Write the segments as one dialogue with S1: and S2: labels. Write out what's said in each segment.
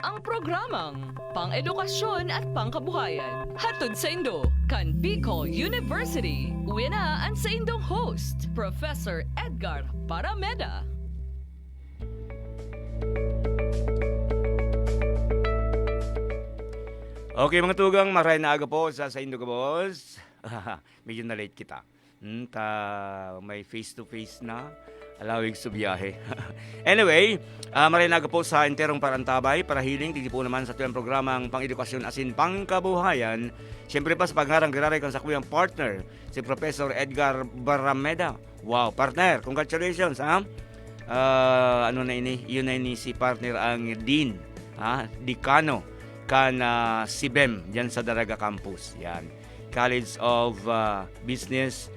S1: Ang programang pang-edukasyon at pangkabuhayan. Hatod sa Indo, kan Bicol University. Uwi na ang sa Indong host, Professor Edgar Parameda.
S2: Okay mga tugang, maray na aga po sa Indo ka boss. Medyo na late kita. May face-to-face na. Alawig sa biyahe. Anyway, maray na aga po sa enterong parantabay para hiling. Tigi po naman sa tuyang programang pang-edukasyon asin pangkabuhayan. Siyempre pa sa pagharang giraray kan sa kuyang partner, si Professor Edgar Barameda. Wow, partner, congratulations ha. Ano na ini? Yun na ini si partner ang Dean, Decano kan CBEM diyan sa Daraga Campus. Yan. College of Business,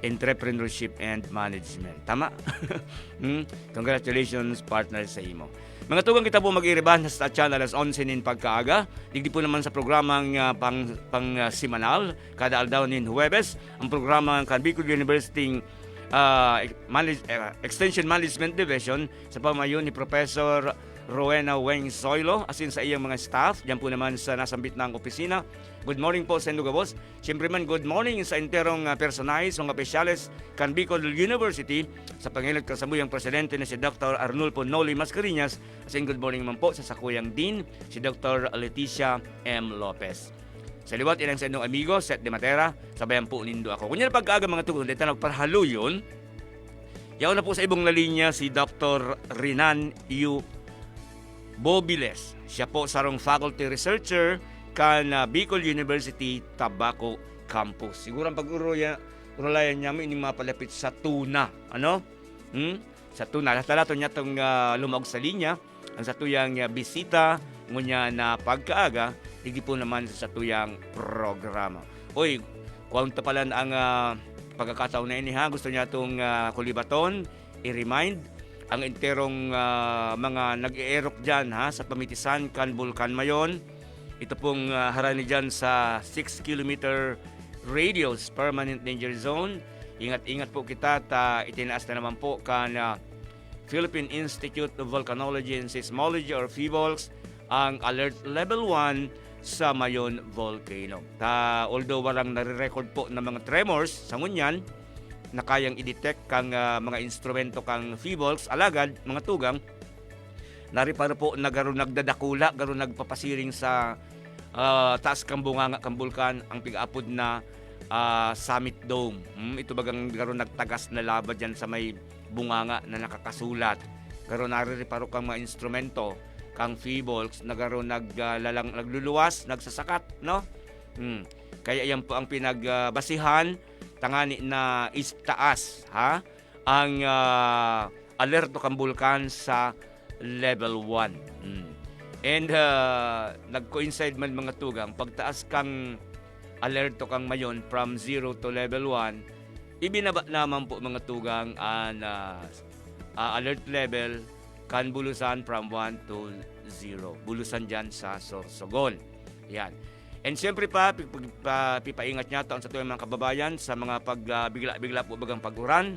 S2: Entrepreneurship and Management. Tama? Congratulations partner sa imo. Mga tugang kita po mag-iriban sa channel alas 11 nin pagkaaga. Digdi po naman sa programang pang-simanal kada aldaw nin Huwebes. Ang programang kan Bicol University Extension Management Division sa pamayon ni Professor Rowena Weng Zoilo asin sa iyang mga staff. Diyan po naman sa nasambit ng opisina. Good morning po sa Indo boss. Siyempre man good morning sa enterong personalis mga opisyales kan Bicol University sa pangilot kasabuyang presidente na si Dr. Arnulfo Noli Mascareñas. Asin good morning man po sa sakuyang dean si Dr. Leticia M. Lopez. Sa liwat ilang sa inyong amigo, Seth de Matera, sabayan po nindo ako. Kunya na pag-aga mga tugon, dito nagparhaluyon. Yaw na po sa ibong na linya si Dr. Rinan Yu Bobiles. Siya po sarong faculty researcher kan Bicol University Tabaco Campus. Siguro ang pag-urulayan niya mo ini mapalapit sa tuna. Ano? Sa tuna. Lahat-lahat niya itong lumag sa linya. Ang sa tuyang bisita ngunya na pagkaaga, hindi po naman sa tuyang programa. Uy, kwanta pala ang pagkakataon na ini ha. Gusto niya itong kulibaton, i-remind ang enterong mga nag-e-erok dyan sa pamitisan kan Bulkan Mayon. Ito pong harani dyan sa 6 kilometer radius permanent danger zone. Ingat-ingat po kita itinaas na naman po kan Philippine Institute of Volcanology and Seismology or PHIVOLCS ang alert level 1 sa Mayon Volcano. Although walang nare-record po ng mga tremors sa ngunyan, na kayang i-detect kang mga instrumento kang PHIVOLCS, alagad, mga tugang, nariparo po na garo nagdadakula, garo nagpapasiring sa taas kang bunganga kang bulkan, ang pig-apod na Summit Dome. Ito bagang garo nagtagas na lava dyan sa may bunganga na nakakasulat. Garo naririparo kang mga instrumento kang PHIVOLCS na garo nagluluwas, nagsasakat, no? Kaya yan po ang pinagbasihan tangani na istaas ang alerto kang bulkan sa level 1. And nag-coincide man mga tugang, pagtaas kang alerto kang mayon from 0 to level 1, ibinaba naman po mga tugang ang alert level kan bulusan from 1 to 0. Bulusan dyan sa Sorsogon. Yan. And siyempre pa, pipaingat niya taon sa tuyang mga kababayan sa mga pagbigla-bigla po bagang paguran,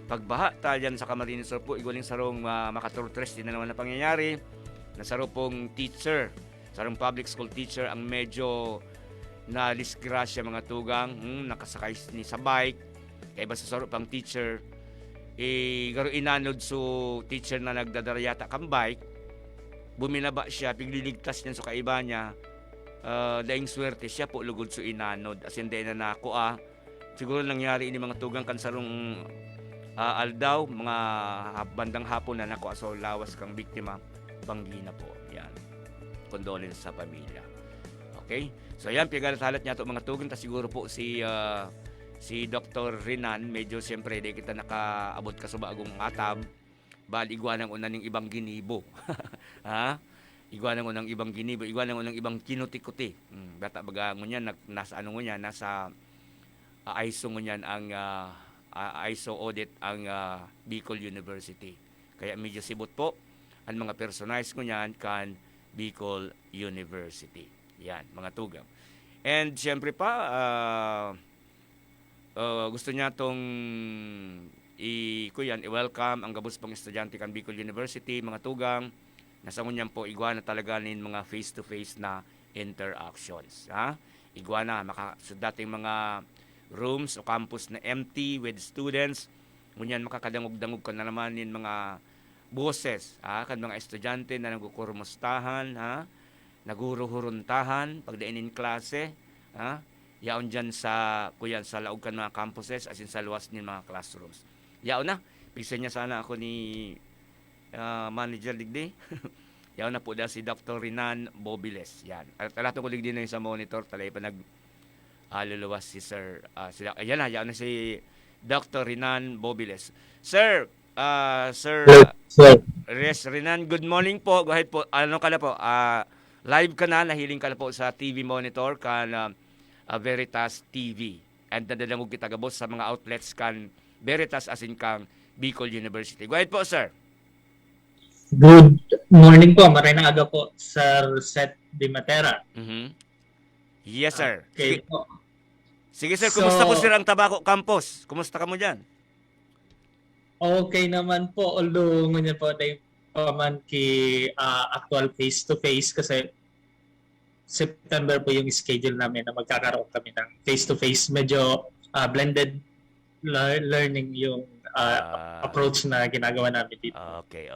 S2: pagbaha talyan sa Camarines Sur po, igualing sarong makaturtres din na naman na pangyayari, na saro pong teacher, sarong public school teacher ang medyo na disgrasya mga tugang, nakasakay ni sa bike, kaya ba sa saro pang teacher, garo inanod so teacher na nagdadarayata kang bike, buminaba siya, pigliligtas niya sa kaiba niya, daing swerte siya po lugod so inanod as in na nako siguro nangyari ini mga tugang kansarong aldaw mga bandang hapon na nako so lawas kang biktima banggina po yan, condolence sa pamilya. Okay, so yan pigalasalat niya to mga tugang ta siguro po si Dr. Rinan medyo siyempre di kita nakaabot ka sa bagong atab baligwan ng unaning ibang ginibo igwanan ko ng ibang ginibo, igwanan ko ng ibang kinuti-kuti. Bata baga mo niyan, nasa ano mo niyan, nasa ISO mo niyan, ang ISO audit ang Bicol University. Kaya medyo sibot po ang mga personalize ko niyan kan Bicol University. Yan, mga tugang. And siyempre pa, gusto niya itong i-welcome ang gabos pang estudyante kan Bicol University, mga tugang. Nasangunyan po iguana talaga nin mga face-to-face na interactions. Ha? Iguana, sa dating mga rooms o campus na empty with students, ngunyan makakadangog-dangog ka na naman nin mga boses, kan mga estudyante na nagkukurumustahan, naguruhuruntahan, pagdainin klase, yaon dyan sa laog kan mga campuses, as in sa luwas nin mga classrooms. Yaon na, pisa niya sana ako ni Manager Digdi. Yaon na po dahil si Dr. Rinan Bobiles. Yan. At alato ko digdi na yung sa monitor, talay pa luluwas si Sir. Ayan na, yaon na si Dr. Rinan Bobiles. Sir, Sir Rinan, good morning po. Go ahead po. Ano ka na po? Live ka na, nahiling ka na po sa TV monitor kan Veritas TV. And nadadangog kita gabos sa mga outlets kan Veritas as in kang Bicol University. Go ahead po, sir.
S3: Good morning po. Maraming aga po, Sir Seth Di Matera.
S2: Yes, sir.
S3: Okay po.
S2: Sige, sir. Kumusta po, sir, ang Tabaco Campus? Kumusta ka mo dyan?
S3: Okay naman po. Although, ngunyan po, tayo pa man actual face-to-face kasi September po yung schedule namin na magkakaroon kami ng face-to-face. Medyo blended learning yung approach na ginagawa namin dito.
S2: Okay.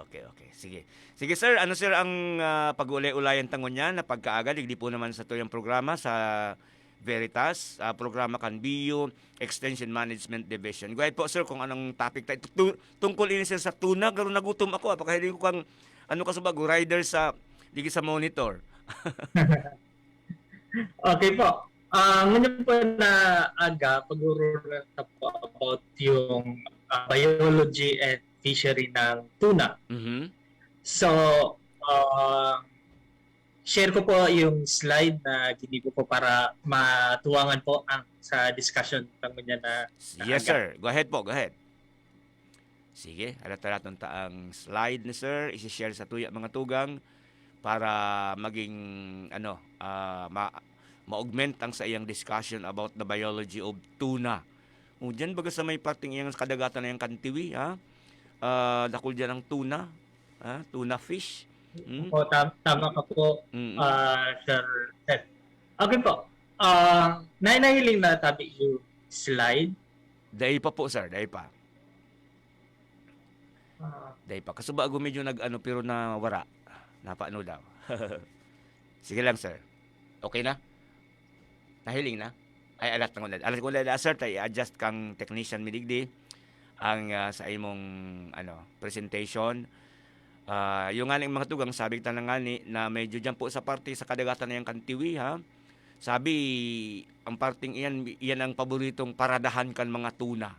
S2: Sige, sir. Ano, sir, ang pag-ulay-ulayan tangon niya na pagkaaga, digdi po naman sa tuyang programa sa Veritas, programa kan BU Extension Management Division. Go ahead po, sir, kung anong topic tayo. Tungkol ini, sir, sa tuna, garo nagutom ako. Pagkahiling ko kang, rider sa monitor.
S3: Okay po. Ngayon po na aga, pag-urura na po about yung biology and fishery ng tuna. So, share ko po yung slide na ginigo po para matuwangan po ang sa discussion tangon niya na
S2: yes, sir. Go ahead po. Go ahead. Sige, alat-alaton ta ang slide ni sir. I-share sa tuya mga tugang para maging ma-augment ang sa iyang discussion about the biology of tuna. Diyan baga sa may parting iyang kadagatan na yung kantiwi, dakol dyan ang tuna, tuna fish.
S3: Po, tama ka po, Sir Ted. Okay po. Nahiling na tabi yung slide.
S2: Dahil pa po, sir. Dahil pa. Kasi bago medyo pero na wara. Napaano daw. Sige lang, sir. Okay na? Nahiling na? Ay, alat ng ulad. Alat ng ulad, sir, i-adjust kang technician midigdi ang sa imong presentation. Yung nga mga tugang, sabi kita na nga na medyo dyan po sa parte sa kadagatan na yung kantiwi, ha? Sabi, ang parting iyan ang paboritong paradahan kan mga tuna.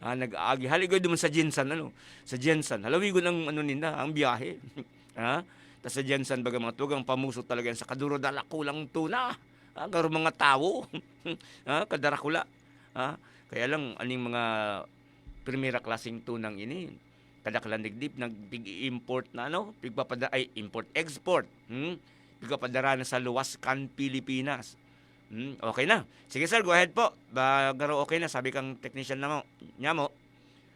S2: Nag-aagi. Haligoy duman sa Jensen, Sa Jensen. Halawigon ang nila, ang biyahe. Tas sa Jensen, baga mga tugang, pamusot talaga yan sa kaduro dalakulang tuna. Garo mga tao. Kadarakula. Kaya lang, aning mga primera klaseng tunang ini, kadaklan digdip nagpig-import na import-export. Pigpapadara na sa luwas kan Pilipinas. Okay na. Sige, sir, go ahead po. Garo okay na, sabi kang technician na mo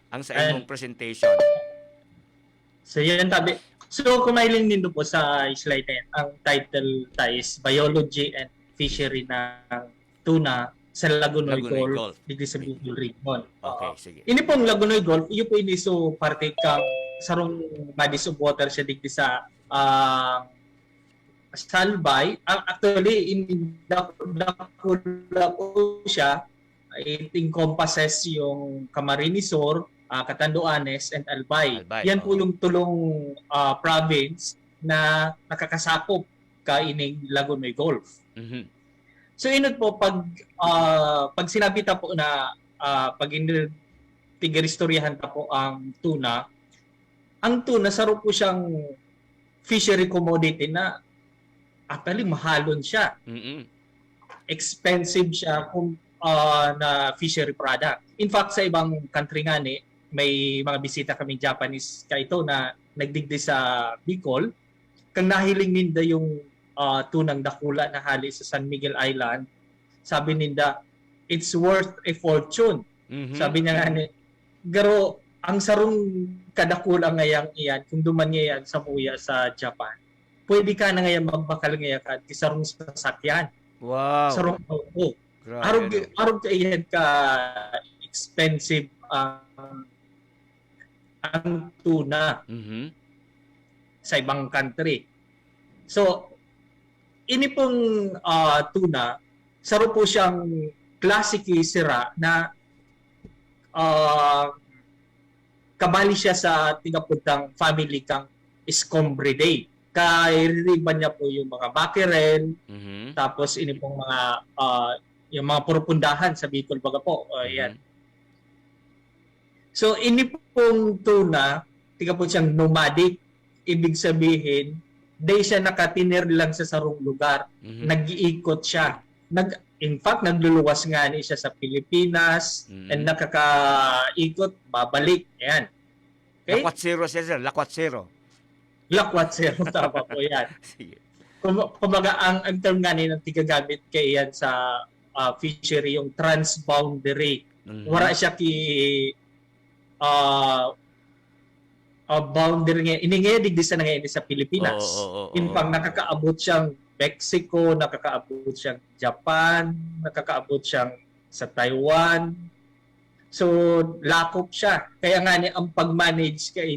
S2: ang sa imong presentation.
S3: So yan tabi. So kumailing din po sa slide na yan. Ang title is Biology and Fishery ng Tuna sa Lagunoy Gulf, digdi sa Bicol Region.
S2: Okay, sige.
S3: Ini pong Lagunoy Gulf, iyo po ini so parte kang sarong bodies of water siya digdi sa Salbay. Actually, in Dakula po siya, it encompasses yung Camarines Sur, Catanduanes, and Albay. Yan po yung tulong province na nakakasakop kaining Lagunoy Gulf. So inot po pag sinabi ta po na pag tigaristoryahan ta po ang tuna saro po siyang fishery commodity na actually mahalon siya. Expensive siya na fishery product. In fact, sa ibang country nga may mga bisita kaming Japanese ito na nagdigdi sa Bicol. Kang nahiling ninda yung tunang dakula na hali sa San Miguel Island, sabi ninda, it's worth a fortune. Sabi niya nga garo ang sarong kadakula ngayang iyan, kung duman ngayon sa muya sa Japan, pwede ka na ngayon magbakal ngayon ka di sarong sasakyan.
S2: Wow.
S3: Sarong auto.
S2: Grabe, no?
S3: Arog ka iyan ka expensive ang tuna
S2: Mhm.
S3: sa ibang country. So, ini pong tuna, saro po siyang classic sira na kabali siya sa tingaputang family kang Iscombridae. Kairiban niya po yung mga mackerel,
S2: Mhm.
S3: tapos ini pong mga yung mga purupundahan sa Bicol baga po. Ayan.
S2: Mhm.
S3: So, ini pong tuna, tiga po siyang nomadic. Ibig sabihin, di siya nakatinir lang sa sarong lugar.
S2: Mhm.
S3: Nag-iikot siya. In fact, nagluluwas nga ni siya sa Pilipinas and nakakaikot, babalik. Ayan. Okay?
S2: Lakwatsero siya, sir. Lakwatsero.
S3: Lakwatsero, tama po yan.
S2: Sige.
S3: Kumbaga, ang term nga ng tigagamit kay yan sa fishery, yung transboundary.
S2: Mhm.
S3: Wala siya boundary nga. Iningayadig sa nangyayari sa Pilipinas. In fact, nakakaabot siyang Mexico, nakakaabot siyang Japan, nakakaabot siyang sa Taiwan. So, lakop siya. Kaya nga ni ang pag-manage kay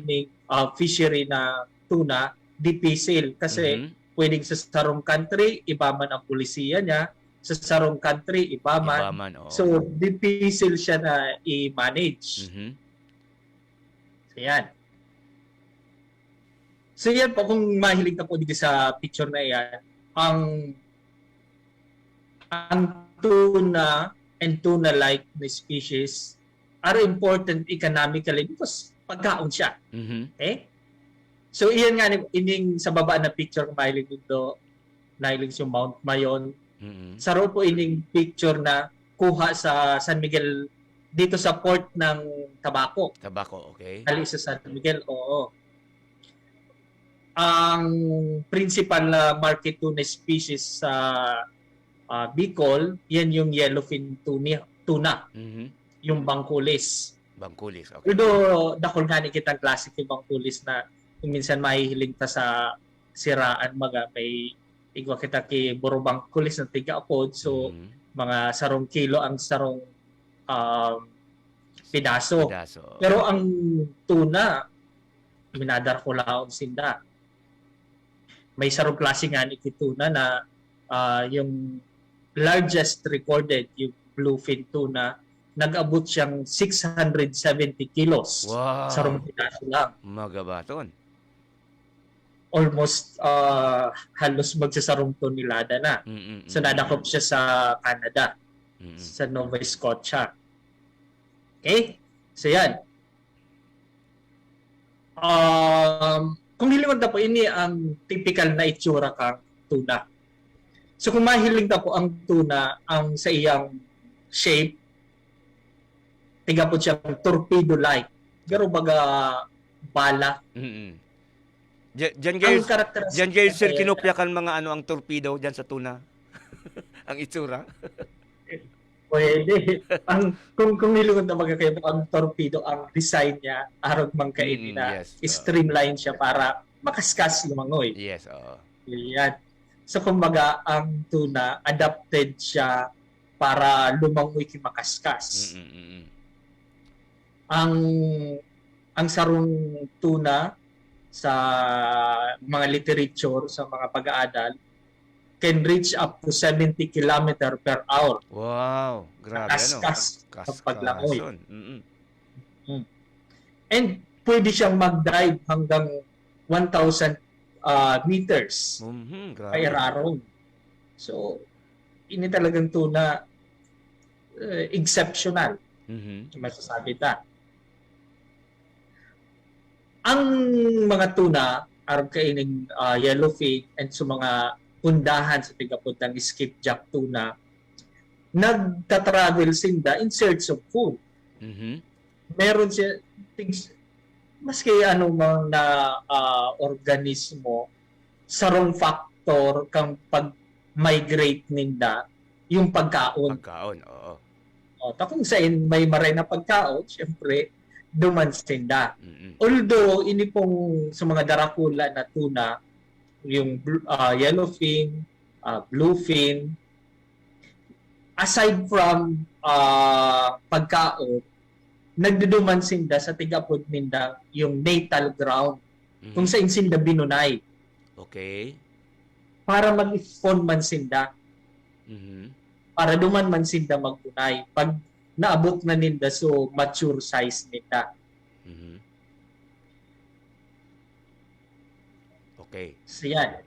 S3: fishery na tuna, difficile. Kasi pwedeng sa sarong country, iba man ang pulisiya niya. Sa sarong country, iba man. So, difficile siya na i-manage.
S2: Mhm.
S3: So, yan. So, yan po. Kung mahilig na po dito sa picture na yan, ang tuna and tuna-like na species are important economically because pagkaon siya.
S2: Mhm.
S3: Okay? So, iyan nga, ining sa baba na picture kung mahilig dito, nahilig yung Mount Mayon.
S2: Mhm.
S3: Saro po ining picture na kuha sa San Miguel, dito sa port ng Tabaco.
S2: Tabaco, okay.
S3: Dali sa San Miguel, oo. Ang principal na market tuna species sa Bicol, yan yung yellowfin tuna,
S2: Mhm.
S3: yung bangkulis.
S2: Bangkulis, okay.
S3: Pero dakol nga ni kitang classic yung bangkulis na kung minsan mahihiling ta sa siraan maga, may igwa kita ki buro bangkulis na tiga-apod. So,
S2: Mhm.
S3: mga sarong kilo ang sarong pidaso.
S2: Pidaso.
S3: Pero ang tuna, minadar ko laon sinda. May sarong klase nga ni tuna na yung largest recorded, yung bluefin tuna, nag-abot siyang 670 kilos.
S2: Wow.
S3: Sarong pidaso lang.
S2: Magabaton.
S3: Almost halos magsasarong tonelada na.
S2: Mhm.
S3: So, nadakop siya sa Canada,
S2: Mhm.
S3: sa Nova Scotia. Okay? So, yan. Kung hilingon na po, ini ang typical na itsura kang tuna. So, kung mahiling na po ang tuna, ang sa iyang shape, tiga po siyang torpedo-like. Pero baga bala.
S2: Mhm. Diyan
S3: Ang
S2: Diyan kayo, sir, kinupyakan mga ang torpedo diyan sa tuna. Ang itsura.
S3: Pwede. Kung nilugon na mga kayo, ang torpedo, ang design niya, arog mang kainin na
S2: yes.
S3: streamline siya para makaskas lumangoy.
S2: Yes, oo.
S3: Yan. So, kumbaga, ang tuna, adapted siya para lumangoy kimakaskas.
S2: Mhm.
S3: Ang sarong tuna sa mga literature, sa mga pag-aadal, can reach up to 70 km per hour.
S2: Wow, grabe
S3: Kaskas
S2: ano.
S3: ang paglangoy.
S2: Mhm.
S3: And pwede siyang mag-dive hanggang 1,000 meters
S2: Mhm, grabe.
S3: kay rarong. So, ini talagang tuna exceptional.
S2: Mhm.
S3: Masasabi ta. Ang mga tuna are kaining yellowfin and sa mga pundahan sa tigapuntang skipjack tuna, nagtatravel sinda in search of food.
S2: Mhm.
S3: Meron siya things, maski anong na organismo, sarong factor kang pag-migrate ninda yung pagkaon.
S2: Pagkaon, oo.
S3: O, kung sa may maray na pagkaon, syempre, dumansinda.
S2: Mm-mm.
S3: Although, ini pong sa mga darakula na tuna, yung yellowfin, bluefin, aside from pagkaon, nagdudumansinda sa tigapod ninda yung natal ground
S2: Mhm.
S3: kung sa insinda binunay
S2: Okay.
S3: para mag-ifon man sinda,
S2: Mhm.
S3: para duman man sinda magbunay. Pag naabot na ninda so mature size ninda.
S2: Mhm. Okay.
S3: So yan.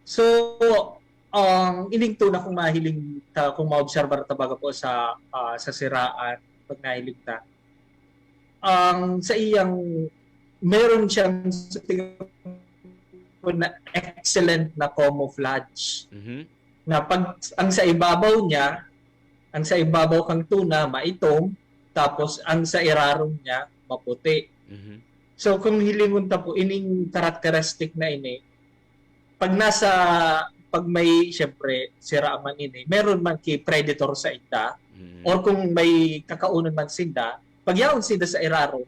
S3: So, ang ining tuna kung mahiling ta, kung maobserbar ta baga po sa siraan pag nahiling ta, ang sa iyang meron siyang na excellent na camouflage
S2: Mhm.
S3: na pag ang sa ibabaw kang tuna maitom, tapos ang sa irarong niya maputi.
S2: Mhm.
S3: So kung hilingon ta po ining characteristic na ini, pag may syempre sira man ini, meron man ki predator sa ita,
S2: Mhm.
S3: or kung may kakaunon man sinda, pag yaon sinda sa iraro,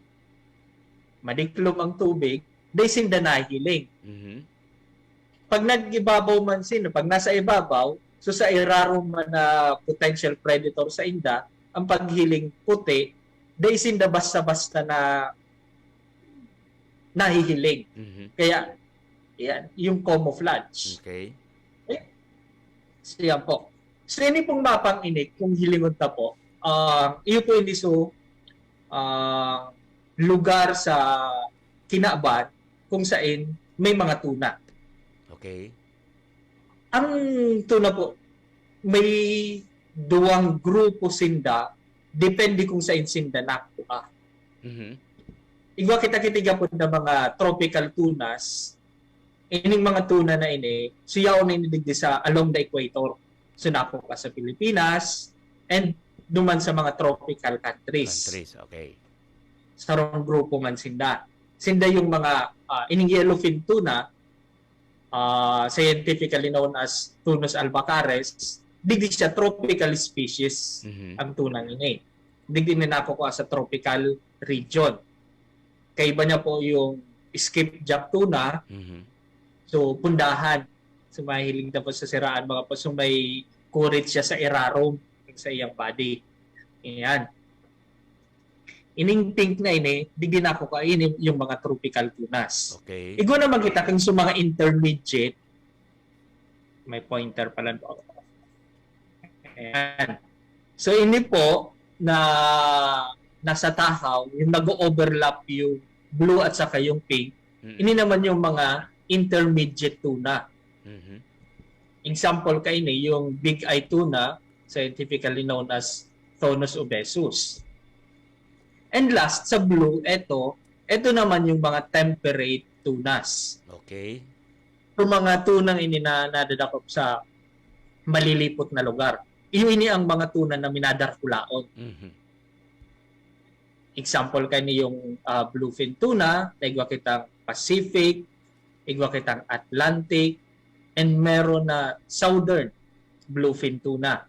S3: madiklom ang tubig, day sinda nahiling.
S2: Mhm.
S3: Pag nag-ibabaw man sinda, pag nasa ibabaw, so sa iraro man na potential predator sa inda, ang paghiling puti, day sinda basta-basta na nahihiling.
S2: Mhm.
S3: Kaya, yan, yung camouflage.
S2: Okay.
S3: So, yan po. So, ini pong mapang inik, kung hilingon ta po, iyo po hindi so, lugar sa Kinaban kung saan may mga tuna.
S2: Okay.
S3: Ang tuna po, may duwang grupo sinda, depende kung saan sinda nakuha.
S2: Mhm.
S3: Igwa kita-kitiga po na mga tropical tunas, ining mga tuna na ini, siyaw na inidigdi sa along the equator. So nakuha sa Pilipinas, and duman sa mga tropical countries.
S2: Okay.
S3: Sarong grupo man sinda. Sinda yung mga ining yellowfin tuna, scientifically known as Tunus albacares, digdi siya tropical species
S2: Mhm.
S3: ang tunang ini. Digdi na nakukuha sa tropical region. Kaiba niya po yung skipjack tuna,
S2: Mhm.
S3: so pundahan. So mahilig na po sa siraan mga po. So may kurit siya sa irarong sa iyang body. Yan. Ining pink na ini, digdi na ako kainin yung mga tropical tunas.
S2: Okay.
S3: Igo naman kita kung sa mga intermediate, may pointer pala doon. Ayan. So ini po na nasa tahaw, yung nag-overlap yung blue at saka yung pink,
S2: Mhm.
S3: ini naman yung mga intermediate tuna.
S2: Mhm.
S3: Example kay ni yung big eye tuna, scientifically known as Tonus obesus. And last, sa blue, ito naman yung mga temperate tunas.
S2: Okay.
S3: Yung mga tunang ini na nadadakop sa malilipot na lugar. Ini ang mga tuna na minadarkulaon.
S2: Mhm.
S3: Example kani yung bluefin tuna, igwa kitang Pacific, igwa kitang Atlantic, and meron na southern bluefin tuna.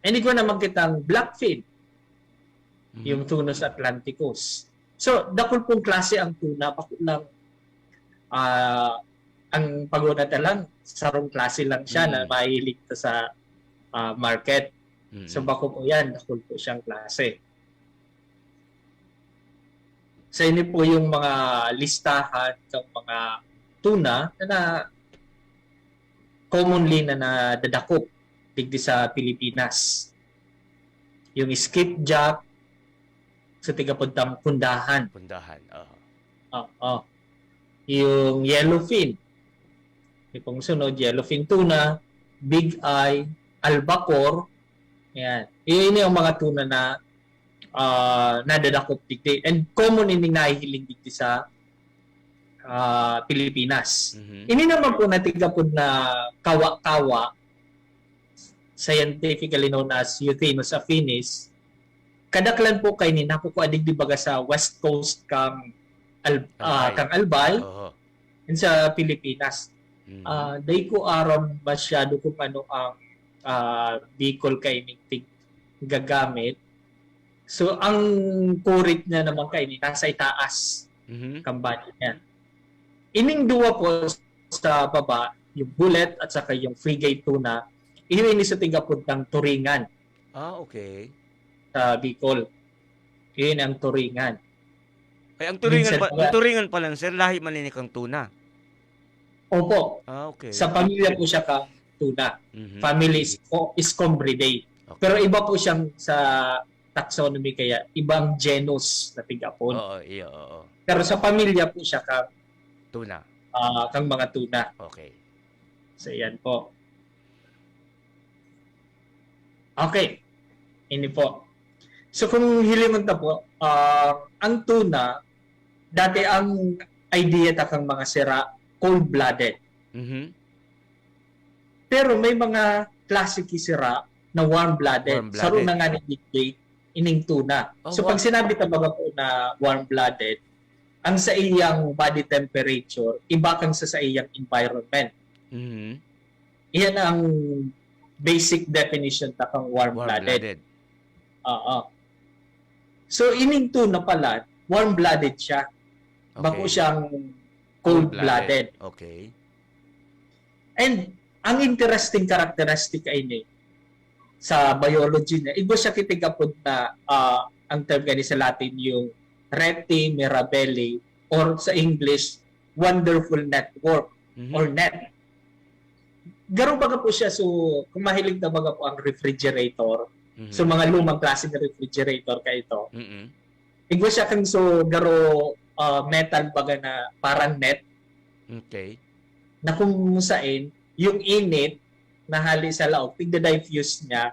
S3: And igwa naman kitang blackfin,
S2: Mhm.
S3: yung Tunus atlanticus. So, dakol pong klase ang tuna, bako lang ang pagunata lang, sarong klase lang siya na mahilig sa market.
S2: Mhm.
S3: So, bako po yan, dakol po siyang klase. Sa inyo po yung mga listahan ng mga tuna na commonly na nadadakop digdi sa Pilipinas. Yung skipjack sa tigapuntang pundahan.
S2: Pundahan.
S3: Yung yellowfin. Yung sunod, yellowfin tuna, big eye, albacore. Yan. Yun yung mga tuna na nadadakop digdi. And common ini nahihiling digdi sa Pilipinas.
S2: Mhm.
S3: Ini naman po natigapod na kawa-kawa, scientifically known as Euthenus affinis, kadaklan po kay ni nakukuha digdi baga sa West Coast kang Albay
S2: Oo.
S3: and sa Pilipinas.
S2: Mhm.
S3: Day ko aram masyado kung ano ang Bicol kay ni gagamit. So, ang kurit niya naman kainin, nasa itaas
S2: Mhm.
S3: kang body niya. Ining duwa po sa baba, yung bullet at saka yung frigate tuna, iyon sa tigapod ng turingan
S2: Okay.
S3: sa Bicol. Iyon ang turingan.
S2: Ay, ang
S3: Minsan
S2: turingan pa lang, sir, lahi maninik ang tuna.
S3: Opo,
S2: Okay.
S3: sa pamilya po siya kang tuna.
S2: Mhm.
S3: Family is Combridae.
S2: Okay.
S3: Pero iba po siyang sa taxonomy, kaya ibang genus na tigapon.
S2: Oo, iya, oo.
S3: Pero sa pamilya po siya kang,
S2: Tuna.
S3: kang mga tuna.
S2: Okay.
S3: So, yan po. Okay. Ini po. So, kung hilingon ta po, ang tuna, dati ang idea ta kang mga sira, cold-blooded.
S2: Mhm.
S3: Pero may mga classic sira na warm-blooded.
S2: Warm-blooded.
S3: Saro na nga ni ining tuna.
S2: Oh,
S3: So, pag sinabi ta baga po na warm-blooded, ang sa iyang body temperature, iba kang sa iyang environment.
S2: Mhm.
S3: Iyan ang basic definition ta kang warm-blooded.
S2: Warm-blooded.
S3: Oo. So, ining tuna pala, warm-blooded siya. Bako siyang cold-blooded.
S2: Okay.
S3: And ang interesting characteristic ay ni sa biology niya, iba siya kitigapod na ang term gani sa Latin yung rete mirabelli or sa English, wonderful network
S2: Mhm.
S3: or net. Garo baga po siya, so kung mahilig na baga po ang refrigerator,
S2: Mhm.
S3: so mga lumang klase ng refrigerator ka ito,
S2: Mhm.
S3: igwa siya kang so garo metal baga na parang net
S2: Okay.
S3: na kung saan yung init na hali sa loob, tigda-diffuse niya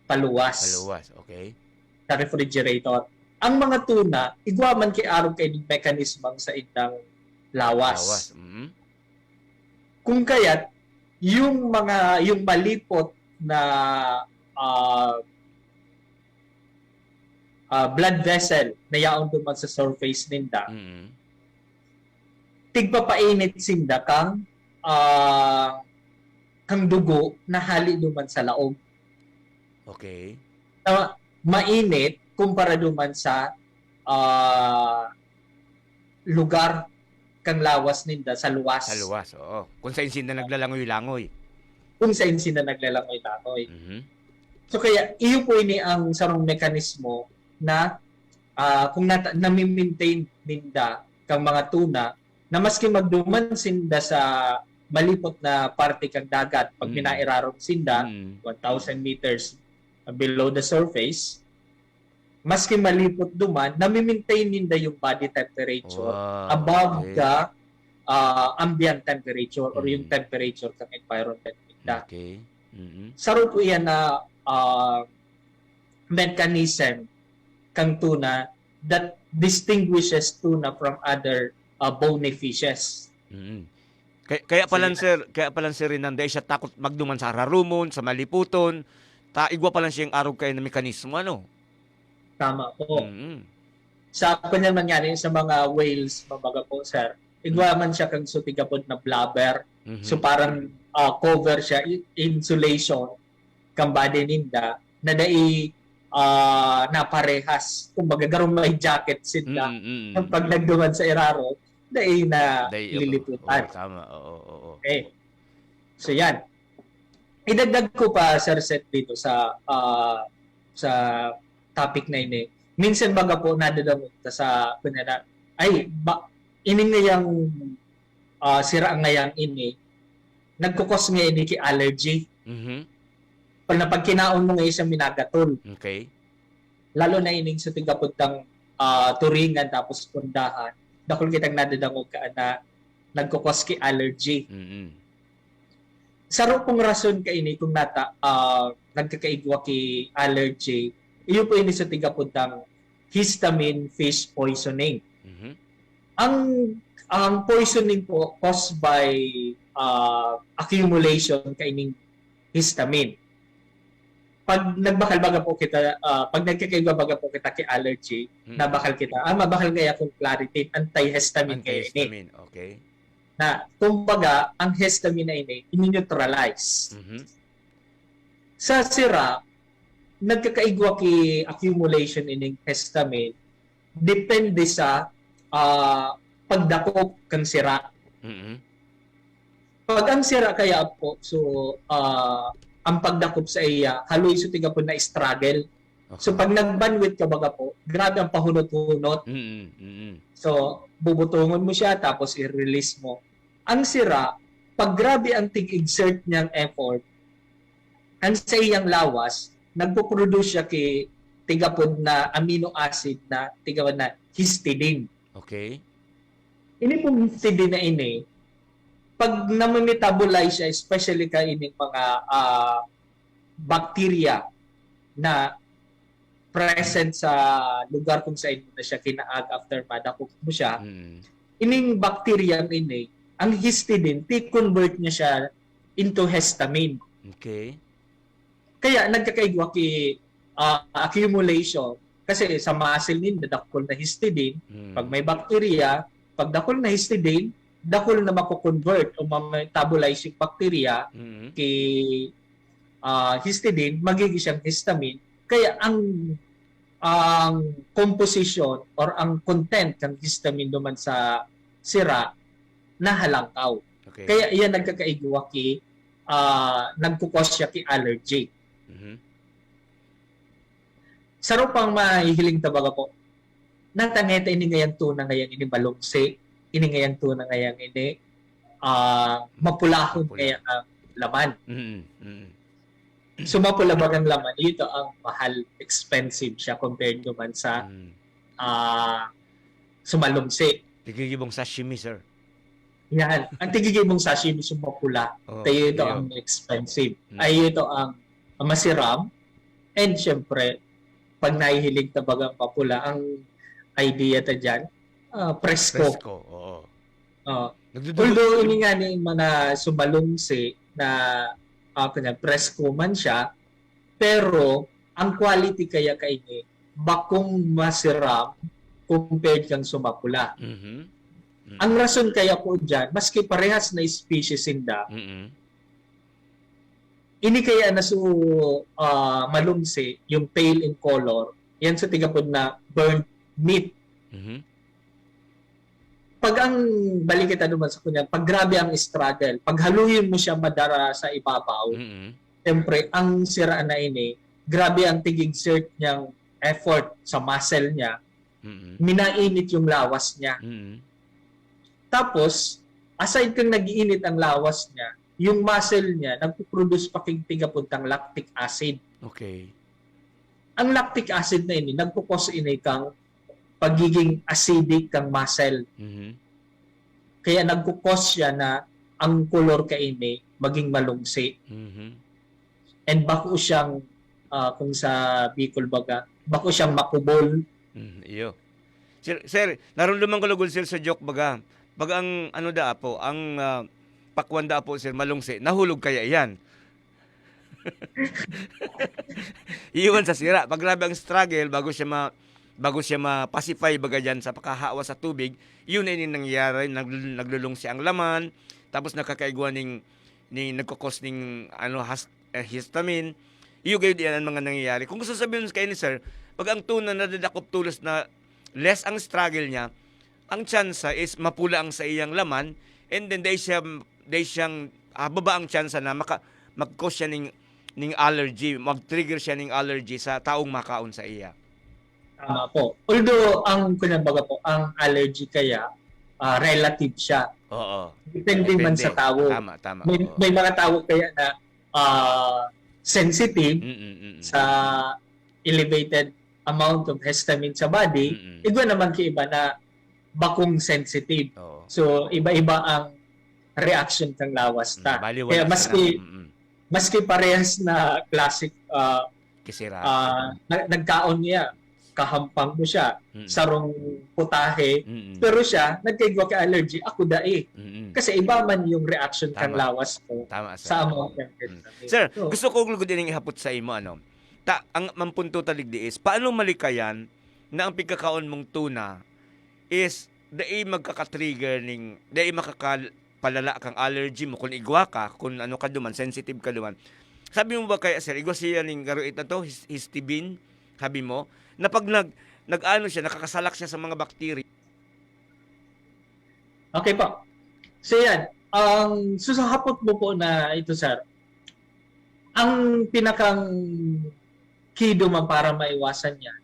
S3: paluwas
S2: Paluwas. Okay.
S3: sa refrigerator. Ang mga tuna, igwa man kay araw kay ng mekanismang sa indang lawas.
S2: Lawas. Mhm.
S3: Kung kaya't yung malipot na blood vessel na yaon duman sa surface ninda,
S2: Mhm.
S3: tigpapainit sinda kang dugo na hali duman sa laog.
S2: Okay.
S3: Na mainit kumpara duman sa lugar kang lawas ninda sa luwas.
S2: Sa luwas. Oo. Kung saan sila naglalangoy-langoy.
S3: Kung saan sila naglalangoy-langoy.
S2: Mhm.
S3: So kaya iyo po ini ang sarong mekanismo na kung nami-maintain ninda kang mga tuna na maski magduman sinda sa malipot na parte kang dagat pag minairarong sinda 1,000 meters below the surface, maski malipot duman, nami-maintain ninda yung body temperature above the ambient temperature or yung temperature ng environment ninda.
S2: Okay. Mhm.
S3: Saro po yan na mechanism kang tuna that distinguishes tuna from other bony fishes.
S2: Mhm. Kaya pala sir Rinanda siya takot magduman sa rarumon, sa maliputon. Igwa pa lang siyang araw kayo na mekanismo, ano?
S3: Tama po.
S2: Mhm.
S3: Sa kanya mangyari sa mga whales, mabaga po, sir, igwa man siya kang sutigapod na blubber.
S2: Mhm.
S3: So parang cover siya, insulation, kang body ninda, na dai naparehas. Kung magagaroon may jacket sila, pag nagduman sa iraro, dai na liliputan.
S2: Tama, oo.
S3: Okay. So yan. Idagdag ko pa, Sir Seth, dito sa topic na ini. Minsan baga po nadadamot sa kunana, ining ngayang sira ngayang ini, nagkukos nga ini ki allergy.
S2: Mhm.
S3: Pag napagkinaon mo ngayon sa minagatol,
S2: Okay.
S3: lalo na ining sa tigaputang turingan tapos pundahan, dakol kitang nadadangog ka na nagkukos ki allergy.
S2: Mhm.
S3: Saro pong rason ka ini kung nagkakaigwa ki allergy, iyo po ini sa tigaputang histamine fish poisoning.
S2: Mhm.
S3: Ang poisoning po caused by accumulation kaining histamine. Pag nagbakal-baga po kita, pag nagkakaigwa-baga po kita ki allergy, nabakal kita. Mabakal ngaya kung clarity, antihistamine kaya ini.
S2: Antihistamine, okay.
S3: Na, kumbaga, ang histamine na ini, ini-neutralize.
S2: Mhm.
S3: Sa sira, nagkakaigwa ki accumulation ining histamine depende sa pagdakop kang sira.
S2: Mm-mm.
S3: Pag ang sira kaya po, so ang pagdakop sa iya, haloy so tiga po na struggle.
S2: Okay.
S3: So pag nag-bandwidth ka baga po, grabe ang pahunot-hunot.
S2: Mm-mm. Mm-mm.
S3: So bubutungon mo siya tapos i-release mo. Ang sira, pag grabe ang tig-exert niyang effort, ang sa iyang lawas, nagpo-produce siya kay tigapod na amino acid na tigawad na histidine.
S2: Okay.
S3: Ini pong histidine na ini, pag namametabolize siya, especially ka ining mga bacteria na present sa lugar kung saan mo na siya kinaag after madakop mo siya,
S2: Mm-mm.
S3: ining bacteria ini, ang histidine, ti-convert niya siya into histamine.
S2: Okay.
S3: Kaya nagkakaigwa ki accumulation kasi sa muscle nin dadakol na histidine. Pag may bacteria, pag dakol na histidine, dakol na mako-convert o metabolizing bacteria
S2: Mm-mm.
S3: kay histidine, magiging siyang histamine. Kaya ang composition or ang content ng histamine duman sa sira nahalangkaw.
S2: Okay.
S3: Kaya iyan nagkakaigwa ki nagkukos siya ki allergy.
S2: Mhm.
S3: Saro pang mahihiling tabaga po. Nataneta ini ngayang tuna ngayang ini balungsi, ini ngayang tuna ngayang ini mapulahon
S2: Mapula.
S3: ngayang ang laman.
S2: Mm-mm. Mm-mm.
S3: So mapula bagang laman, ito ang mahal, expensive siya compared naman sa
S2: Mm.
S3: sumalumsi.
S2: Tigigibong sashimi, sir.
S3: Yan. Ang tigigay mong sashimi sumapula.
S2: Oh,
S3: Tayo ito
S2: iyo.
S3: ang expensive.
S2: Mm.
S3: Ay ito ang masiram. And syempre, pag nahihilig tabagang papula, ang idea ta dyan, presko.
S2: Fresco. Oo. Nagdudugo.
S3: Although ini nga ni mga sumalumsi na presko man siya, pero ang quality kaya kaini, bakong masiram compared kang sumapula.
S2: Mhm. Mm.
S3: Ang rason kaya po dyan, maski parehas na species inda,
S2: Mm-mm.
S3: ini kaya na so malumsi, yung pale in color, yan sa tigapod na burnt meat.
S2: Mhm.
S3: Pag ang balik kita naman sa kunya, pag grabe ang struggle, pag haluin mo siya madara sa ibabaw,
S2: Mm-mm.
S3: siyempre, ang sira na ini, grabe ang tig-exert niyang effort sa muscle niya,
S2: Mm-mm.
S3: minainit yung lawas niya.
S2: Mm-mm.
S3: Tapos, aside kang nag-iinit ang lawas niya, yung muscle niya, nagpo-produce pa king tigapuntang lactic acid.
S2: Okay.
S3: Ang lactic acid na ini, nagpo-cause ini kang pagiging acidic kang muscle.
S2: Mhm.
S3: Kaya nagpo-cause siya na ang color ka ini maging malungsi.
S2: Mhm.
S3: And bako siyang, kung sa Bicol baga, bako siyang makubol.
S2: Iyo. Sir, narunduman ko lugol sir sa joke baga. Baga ang ano da po, ang pakwan da po sir malungsi. Nahulog kaya yan. Iwan sa sira. Pag grabe ang struggle bago siya ma-pacify baga dyan sa pakahawa sa tubig, yun ay nangyayari, naglulungsi ang laman, tapos nakakaigwa ning nagkukos ning histamine. Iyo gayon yan ang mga nangyayari. Kung gusto sabihin kayo ni sir, pag ang tuna nadadakop tulos na less ang struggle niya, ang tsansa is mapula ang sa iyang laman, and then day siyang baba ang tsansa na mag-cause siya ning allergy, mag-trigger siya ning allergy sa taong makaon sa iya.
S3: Tama po. Although, kumbaga po, ang allergy kaya, relative siya.
S2: Oo.
S3: Depende man sa tao.
S2: Tama.
S3: May mga tao kaya na sensitive sa elevated amount of histamine sa body. Iba naman kay iba na bakong sensitive.
S2: Oo.
S3: So, iba-iba ang reaction kang lawas ta. Kaya maski parehas na classic
S2: kisira.
S3: nagkaon niya, kahampang mo siya, sarong putahe, pero siya, nagkaigwa ka allergy, ako dae. Kasi iba man yung reaction kang lawas ko sa amount ng histamine.
S2: Sir, gusto ko lugod din ihapot sa imo, ang mampunto taligdi is, paano malikayan na ang pagkakaon mong tuna is dai magkaka-trigger dai makakapalala kang allergy mo kung igwa ka, kung ano ka duman, sensitive ka duman. Sabi mo ba kaya sir, igwa siya ning garuit na to, histidine, sabi mo, na pag nag-ano siya, nakakasalak siya sa mga bakterya.
S3: Okay po. So yan, ang susahapot mo po na ito sir, ang pinakang key duman para maiwasan niya,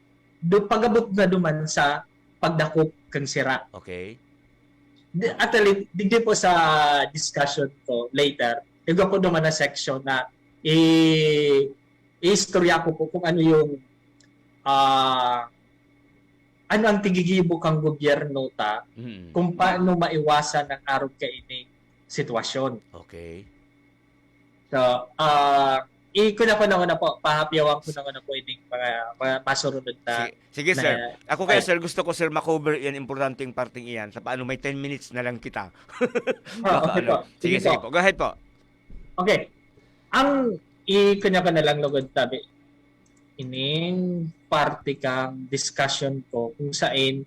S3: pag-abot na duman sa pagdakop kang sira.
S2: Okay.
S3: Actually, digdi po sa discussion ko later, igwa po duman na section na i-istorya ko po kung ano yung ano ang tigigibo kang gobyerno kung paano maiwasan ang araw kaini sitwasyon.
S2: Okay.
S3: So, ikuna ko na po, pahapyawan ko na po yung mga masurunod na.
S2: Sige sir. Ako kaya sir, gusto ko sir makover yan, importanteng parting iyan. Sa paano may 10 minutes na lang kita.
S3: Okay po.
S2: Sige po. Go ahead po.
S3: Okay. Ang ikuna ko na lang lugod tabi. Ining party kang discussion ko kung saan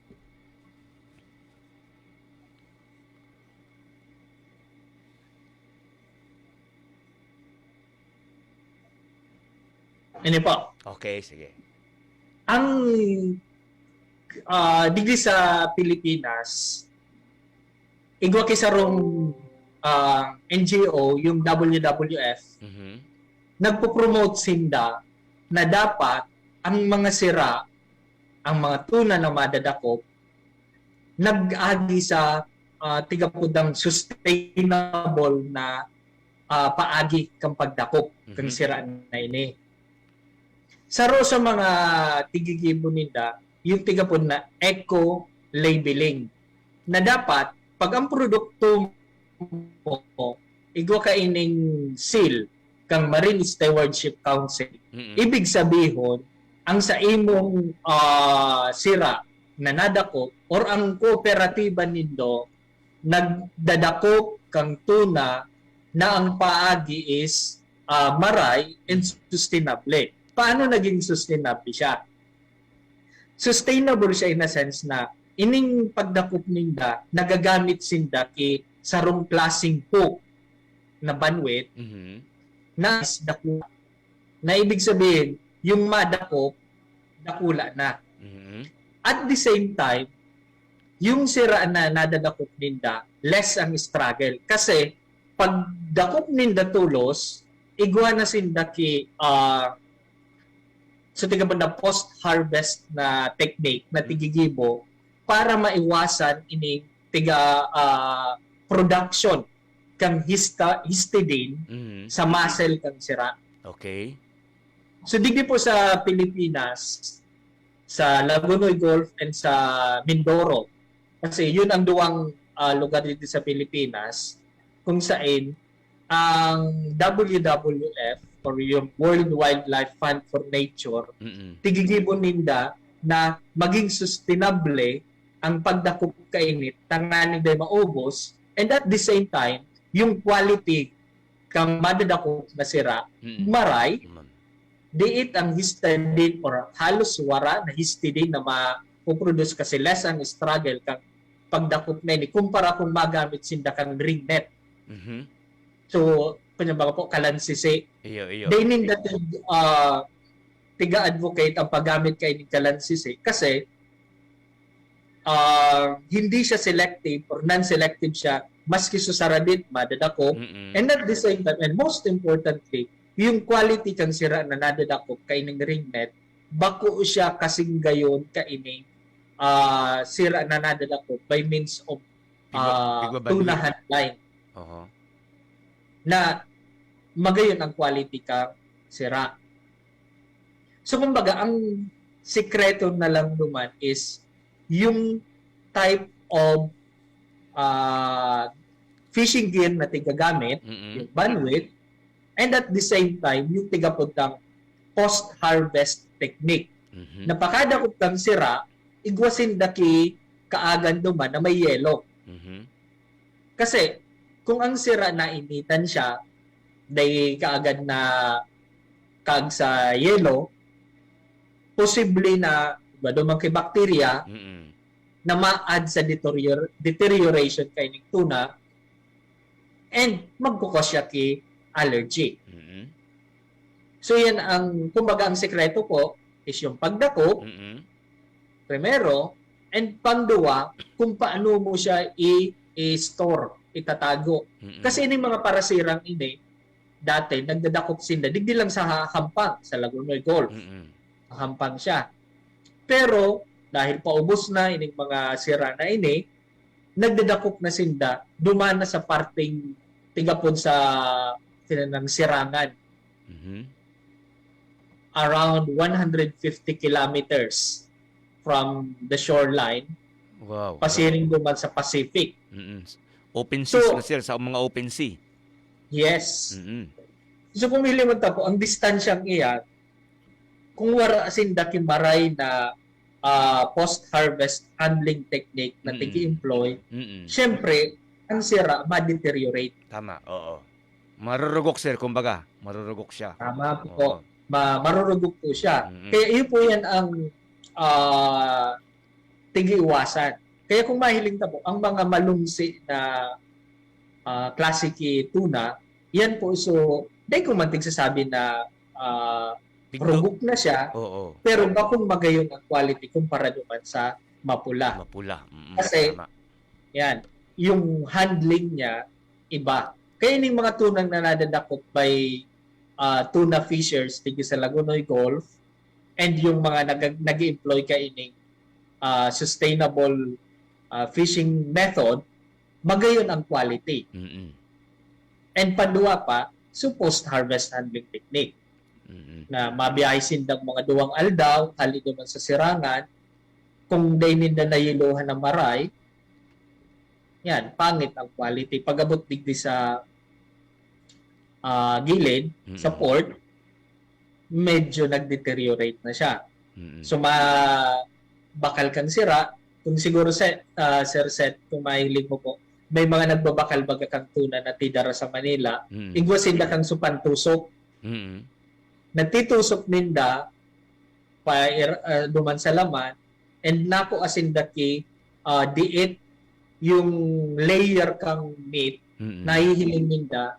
S3: ini po.
S2: Okay, sige.
S3: Ang digdi sa Pilipinas, igwa kisarong NGO, yung WWF, nagpo-promote sinda na dapat ang mga sira, ang mga tuna na madadakop, nag-agi sa tigapudang sustainable na paagi kang pagdakop kang sira na ini. Saro sa mga tigigibo ninda, yung tigapod na eco-labeling na dapat pag ang produkto mo igwa ka ining seal kang Marine Stewardship Council, ibig sabihin ang sa imong sira na nadakop or ang kooperatiba nindo nagdadakop kang tuna na ang paagi is maray and sustainable. Paano naging sustainable siya? Sustainable siya in a sense na ining pagdakop ninda nagagamit sinda sarong klaseng hook na banwit na is dakula. Na ibig sabihin, yung madakop, dakula na. At the same time, yung sira na nadadakop ninda, less ang struggle. Kasi, pag dakop ninda tulos, igwa na sinda so tiga na post-harvest na technique na tigigibo para maiwasan ining production kang histidine sa muscle kang sira.
S2: Okay.
S3: So digdi po sa Pilipinas, sa Lagunoy Gulf and sa Mindoro, kasi yun ang duwang lugar dito sa Pilipinas kung saan ang WWF or yung World Wildlife Fund for Nature, tigigibon ninda na maging sustainable ang pagdakop kainit, tanganin day maubos, and at the same time, yung quality kang madadakop na sira, maray, diit ang histidine or halos wara na histidine na mapuproduce kasi less ang struggle kang pagdakop na ini kumpara kung magamit sinda kang ring net. So, kanya po kalansisi. They need that tiga-advocate ang paggamit kay ni kalansisi kasi hindi siya selective or non-selective siya maski susaradit, madadakop. And at the same time, and most importantly, yung quality kang sira na nadadakop kay ng ring net, bako siya kasing gayon kaining sira na nadadakop by means of tunahan line. Na magayon ang quality ka sira. So kumbaga, ang sikreto na lang naman is yung type of fishing gear na tigagamit, yung bandwidth, and at the same time, yung tigapuntang post-harvest technique. Napakadakot kang sira, igwasin daki kaagan naman na may yelo. Kasi, kung ang sira na initan siya, dahil kaagad na kag sa yelo, posible na dumang kay bacteria na ma-add sa deterioration kay ng tuna and magkukos siya ki allergy. So yan kumbaga ang sekreto ko is yung pagdakop,
S2: Mm-mm.
S3: primero, and pangdua, kung paano mo siya i-store, itatago.
S2: Mm-mm.
S3: Kasi ini mga parasirang ini, dati, nagdadakop sila, digdi lang sa hampang, sa Laguna Golf.
S2: Mm-mm.
S3: Hampang siya. Pero, dahil paubos na ining mga sira na ini, nagdadakop na sinda, dumana sa parting tigapon sa ng sirangan.
S2: Mhm.
S3: Around 150 kilometers from the shoreline,
S2: Wow.
S3: pasiring duman sa Pacific.
S2: Mm-mm. Open
S3: So-
S2: seas na sir, sa mga open sea.
S3: Yes.
S2: Mm-mm.
S3: So pumili mo tapo, ang distansyang iyan, kung wala sinda kimaray na post-harvest handling technique na
S2: Mm.
S3: tigi-employ,
S2: Mm-mm.
S3: syempre, ang sira, ma-deteriorate.
S2: Tama, oo. Marurugok sir, kumbaga. Marurugok siya.
S3: Tama po.
S2: Oo.
S3: Marurugok po siya.
S2: Mm-mm.
S3: Kaya yun po yan ang tigi-iwasan. Kaya kung mahiling po, ang mga malumsi na classic tuna, yan po so, dahil kung mantig sasabi na
S2: Tigdo-
S3: rugok na siya,
S2: Oo.
S3: pero bakong magayon ang quality kumpara naman sa mapula.
S2: Mapula. Mm-mm.
S3: Kasi-
S2: Tama.
S3: Yan. Yung handling niya, iba. Kaya yung mga tunang na nadadakop by tuna fishers tigi sa Lagunoy Gulf and yung mga nag-employ ka ining sustainable fishing method, magayon ang quality.
S2: Mm-mm.
S3: And panduwa pa, so post-harvest handling technique
S2: Mm-mm.
S3: na mabiyahisin ng mga duwang aldaw, hali naman sa sirangan, kung dainin na nayiluhan ng maray, yan, pangit ang quality. Pag-abot digdi sa gilid,
S2: Mm-mm.
S3: sa port, medyo nag-deteriorate na siya.
S2: Mm-mm.
S3: So, bakal kang sira. Kung siguro, Sir Seth, kung mahilig mo po, may mga nagbabakal baga kang tuna na tidara sa Manila,
S2: Mm-mm.
S3: igwasin na kang supantusok,
S2: Mm-mm.
S3: nagtitusok ninda duman sa laman and nako asin daki diit yung layer kang meat
S2: Mm-mm.
S3: nahihiling ninda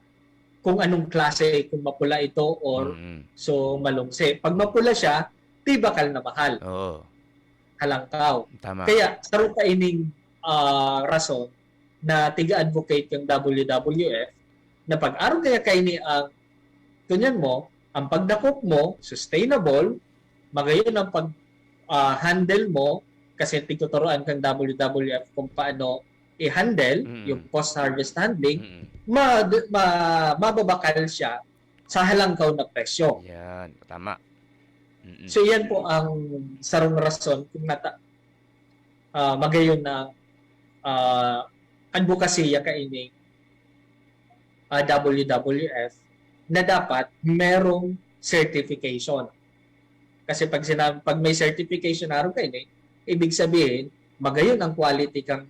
S3: kung anong klase, kung mapula ito or
S2: Mm-mm.
S3: so malungse. Pag mapula siya, di bakal na mahal,
S2: Oo.
S3: halangkaw.
S2: Tama.
S3: Kaya saro ka ining rason na tiga-advocate yung WWF na pag-araw kaya kay ni ang kunyan mo, ang pagdakop mo, sustainable, magayon ang pag-handle mo, kasi tituturoan kang WWF kung paano i-handle yung post-harvest handling,
S2: Mm-mm.
S3: mababakal siya sa halangkaw na presyo.
S2: Yan. Tama. Mm-mm.
S3: So yan po ang sarong rason kung magayon na advokasya kaining WWF na dapat merong certification. Kasi pag may certification araw kayo, ibig sabihin, magayon ang quality kang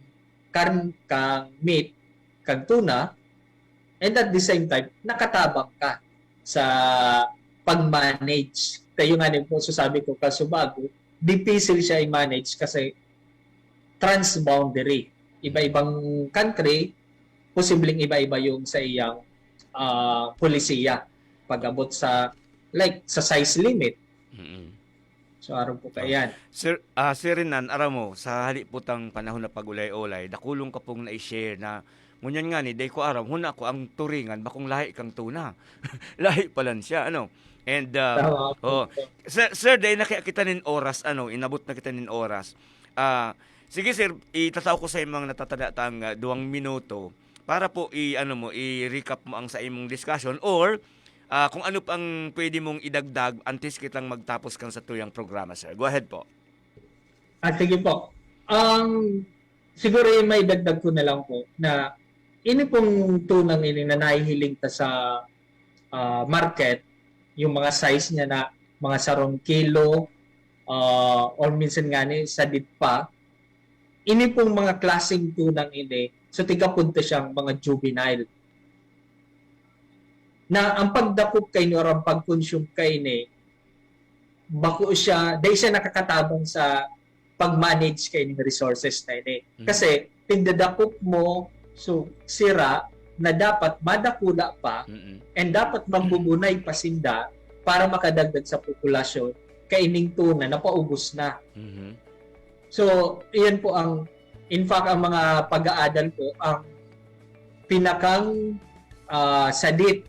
S3: meat, kang tuna, and at the same time, nakatabang ka sa pag-manage. Tayo nga po, sabi ko, kasubago, difficile siya i-manage kasi transboundary. Iba-ibang country, posibleng iba-iba yung sa iyang polisiya pag-abot sa sa size limit.
S2: Mm-mm.
S3: So araw po kayan.
S2: Sir, Sir Renan, aram mo, sa haliputang panahon na pagulay-ulay, dakulong ka pong na-share na ngunyan nga ni, day ko aram, huna ko ang turingan, bakong lahi kang tuna. Lahi palan siya, ano? And,
S3: Tama
S2: oh,
S3: po.
S2: sir, day na kita nin oras, inabot na kita nin oras. Sige sir, itataw ko sa imong natatada-tang 2 minuto para po i-recap mo ang sa imong discussion or kung ano pang pwede mong idagdag antes kitang magtapos kang sa tuyang programa, sir. Go ahead po.
S3: Sige po. Siguro may dagdag ko na lang po na ini pong tunang ini na nahihiling ta sa market, yung mga size niya na mga sarong kilo or minsan nga ni sa pa, ini pong mga klaseng tunang ini, so tigapunta siyang mga juvenile. Na ang pagdakop kay ni or ang pag-consume kay ni, bako siya, dahil siya nakakatabang sa pag-manage kay ni resources na ini. Kasi, tigdadakop mo, so sira, na dapat madakula pa,
S2: Mm-mm.
S3: and dapat mambubunay pa sinda, para makadagdag sa populasyon, kaining tuna na paubos na.
S2: Mhm.
S3: So, iyan po in fact, ang mga pag-aadal po, ang pinakang sadit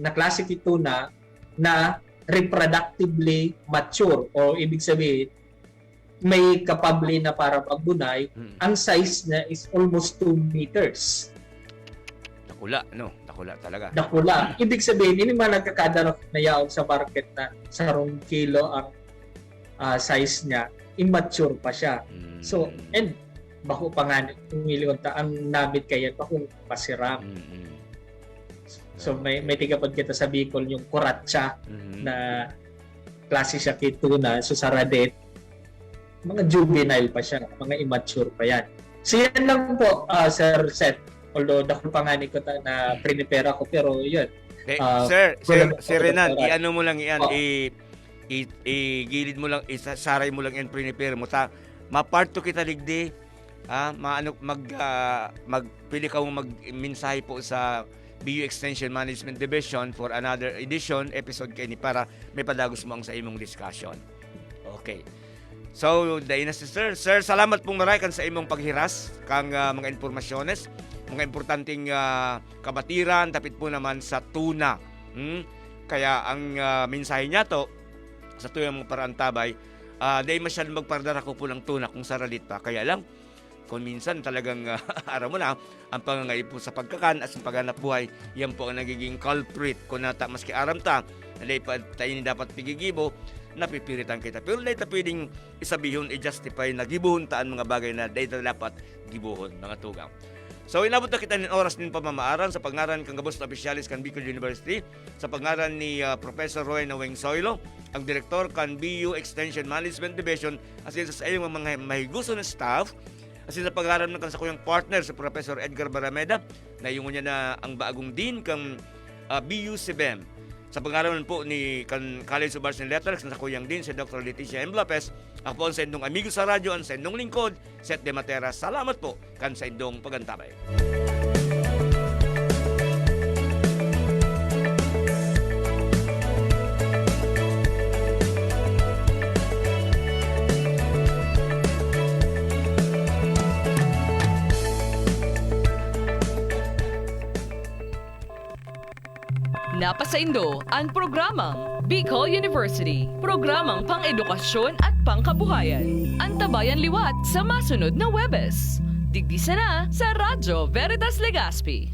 S3: na klase tuna na reproductively mature o ibig sabihin, may kapabli na para magbunay, ang size niya is almost 2 meters.
S2: Nakula, no? Nakula talaga.
S3: Nakula. Ibig sabihin, hindi man nagkakadarap na yaon sa market na sa 2 kilo ang size niya, immature pa siya. So, and bako pa nga, umiliwan ta, ang namit kaya bakong pasiram. So, may tigapod kita sa Bicol, yung kuratsa na klase siya kituna, so sa Radet, mga juvenile pa siya, mga immature pa yan. So yan lang po, Sir Seth. Although dako pangani ko na prepare ako, pero yun.
S2: Sir Renan, i-ano mo lang yan,
S3: Oh.
S2: i-gilid mo lang, isasaray mo lang yan, prepare mo. Maparto kita ligdi, magpili ka mo mag-mensahe po sa BU Extension Management Division for another episode kay ni para may padagos mo ang sa imong discussion. Okay. So, dahil na si Sir. Sir, salamat pong maray kan sa imong paghiras kang mga informasyones, mga importanteng kabatiran, tapit po naman sa tuna. Kaya ang mensahe niya to, sa tuyang mga parantabay, dahil masyadong magpardara ko po ng tuna kung saralit pa. Kaya lang, kung minsan talagang araw mo na, ang pangangay po sa pagkakan at sa paghanap buhay, yan po ang nagiging culprit. Kung nata, maski aram ta, dahil pa tayo ni dapat pigigibo, napipiritan kita. Pero dahil ta pwedeng isabihon, i-justify na gibuhon taan mga bagay na dahil ta dapat gibuhon, mga tugang. So, inabot na kita ng oras din pamamaaran sa pangaran kang Gabos na Opisyalis kan Bicol University, sa pangaran ni Professor Rowena Wengsoylo, ang Direktor kan BU Extension Management Division, asin sa iyong mga mahiguso na staff, asin sa pangaran ng sa kuyang partner, sa Professor Edgar Barameda, na yung niya na ang bagong din kang BU CBEM. Sa pangalan po ni College of Arts and Letters, sa kuyang din si Dr. Leticia M. Lopez, ako sa indong amigo sa radyo, ang sa indong lingkod, Seth De Matera. Salamat po kan sa indong pagantabay.
S1: Napasaindo ang programang Bicol University, programang pang-edukasyon at pangkabuhayan. Antabayan liwat sa masunod na Webes. Digdi na sa Radyo Veritas Legazpi.